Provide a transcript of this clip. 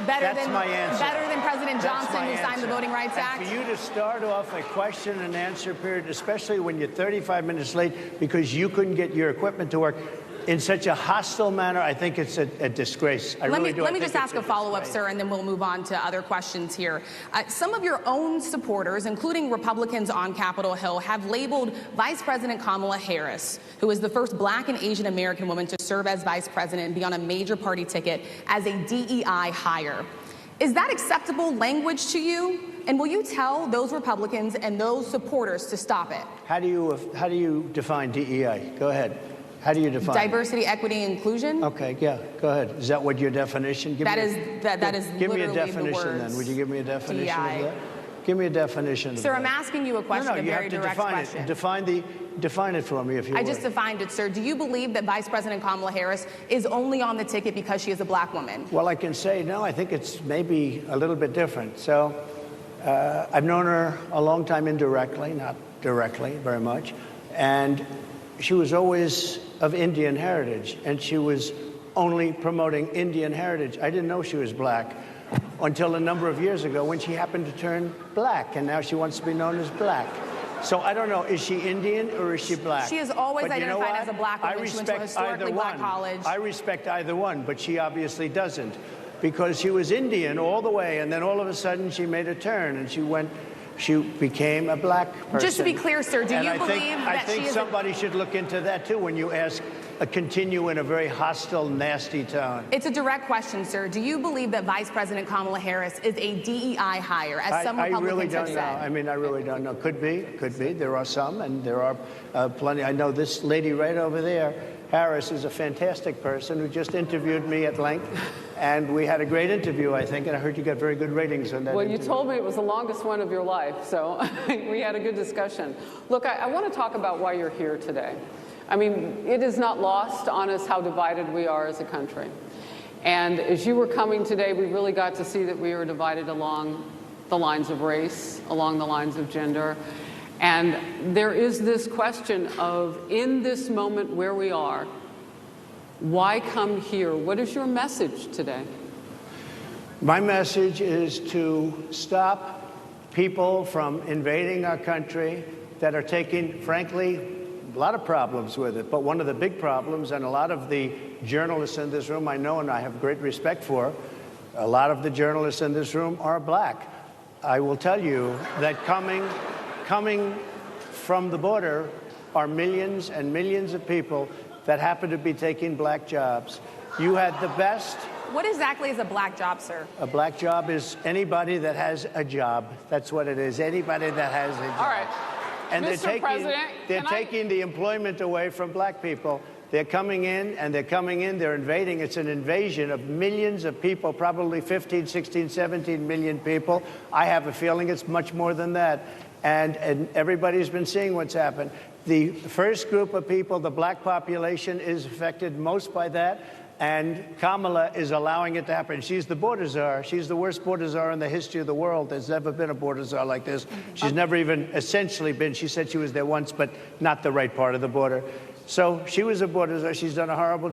That's my answer. Better than President Johnson, who signed the Voting Rights Act? And for you to start off a question and answer period, especially when you're 35 minutes late because you couldn't get your equipment to work, in such a hostile manner, I think it's a disgrace. Let me just ask a follow-up, sir, and then we'll move on to other questions here. Some of your own supporters, including Republicans on Capitol Hill, have labeled Vice President Kamala Harris, who is the first Black and Asian American woman to serve as vice president and be on a major party ticket, as a DEI hire. Is that acceptable language to you? And will you tell those Republicans and those supporters to stop it? How do you define DEI? Go ahead. How do you define diversity, equity, inclusion? Okay, yeah, go ahead. Is that what your definition? That is give me a literally definition the words then. Would you give me a definition DEI. of that? Give me a definition. Sir, I'm asking you a question, No, you a very have to direct question. Define it for me, if you would. I just defined it, sir. Do you believe that Vice President Kamala Harris is only on the ticket because she is a Black woman? Well, I can say no. I think it's maybe a little bit different. So I've known her a long time indirectly, not directly very much, and she was always of Indian heritage, and she was only promoting Indian heritage. I didn't know she was Black until a number of years ago when she happened to turn Black, and now she wants to be known as Black. So I don't know, is she Indian or is she Black? She is always identified as a Black woman. She went to a historically Black college. I respect either one, but she obviously doesn't, because she was Indian all the way, and then all of a sudden she made a turn, and she became a Black person. Just to be clear, sir, do you believe that I think somebody should look into that, too, when you continue in a very hostile, nasty tone. It's a direct question, sir. Do you believe that Vice President Kamala Harris is a DEI hire, as some Republicans have said? I mean, I really don't know. Could be. There are some, and there are plenty. I know this lady right over there, Harris, is a fantastic person who just interviewed me at length. And we had a great interview, I think, and I heard you got very good ratings on that. Well, you told me it was the longest one of your life, so we had a good discussion. Look, I want to talk about why you're here today. I mean, it is not lost on us how divided we are as a country. And as you were coming today, we really got to see that we were divided along the lines of race, along the lines of gender. And there is this question of, in this moment where we are, why come here? What is your message today? My message is to stop people from invading our country that are taking, frankly, a lot of problems with it. But one of the big problems, and a lot of the journalists in this room I know and I have great respect for, a lot of the journalists in this room are Black. I will tell you that coming from the border are millions and millions of people that happen to be taking Black jobs. You had the best. What exactly is a Black job, sir? A Black job is anybody that has a job. That's what it is. Anybody that has a job. All right. And Mr. President, they're taking the employment away from Black people. They're coming in, they're invading. It's an invasion of millions of people, probably 15, 16, 17 million people. I have a feeling it's much more than that. And everybody's been seeing what's happened. The first group of people, the Black population, is affected most by that, and Kamala is allowing it to happen. She's the border czar. She's the worst border czar in the history of the world. There's never been a border czar like this. She's never even essentially been. She said she was there once, but not the right part of the border. So she was a border czar. She's done a horrible